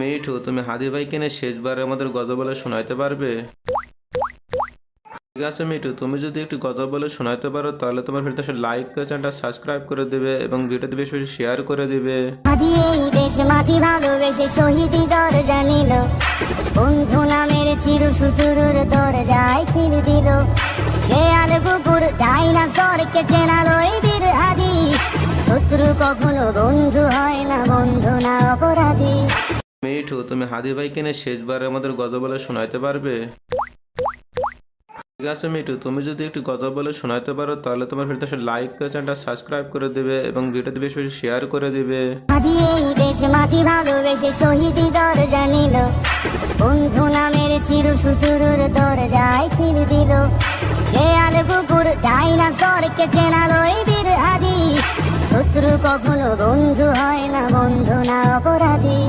মিঠু, তুমি হাদি ভাইকে নিয়ে শেষবারের আমাদের গজল বলে শোনাইতে পারবে? ঠিক আছে মিঠু, তুমি যদি একটু গজল বলে শোনাইতে পারো তাহলে তোমার ভিডিওতে লাইক করে চ্যানেলটা সাবস্ক্রাইব করে দিবে এবং ভিডিওতে বেশি বেশি শেয়ার করে দিবে। আদি এই দেশ মাটি ভালোবেসে শহীদি দরজা নিল, বন্ধু নামের চির সুতুরুর দরজায় খিল দিল। শেয়াল কুকুর ডাইনাসরকে চেনালো এই বীর আদি, শত্রু কখনো বন্ধু হয় না, বন্ধু না অপরাধী। মিঠু, তুমি হাদি ভাইকে নিয়ে শেষবারের আমাদের গজল বলে শোনাইতে পারবে? ঠিক আছে মিঠু, তুমি যদি একটু গজল বলে শোনাইতে পারো তাহলে তোমার ভিডিওতে লাইক করে চ্যানেলটা সাবস্ক্রাইব করে দিবে এবং ভিডিওতে বেশি বেশি শেয়ার করে দিবে। আদি এই দেশ মাটি ভালোবেসে শহীদি দরজা নিল, বন্ধু নামের চির সুতুরুর দরজায় খিল দিল। শেয়াল কুকুর ডাইনাসরকে চেনালো এই বীর আদি, শত্রু কখনো বন্ধু হয় না, বন্ধু না অপরাধী।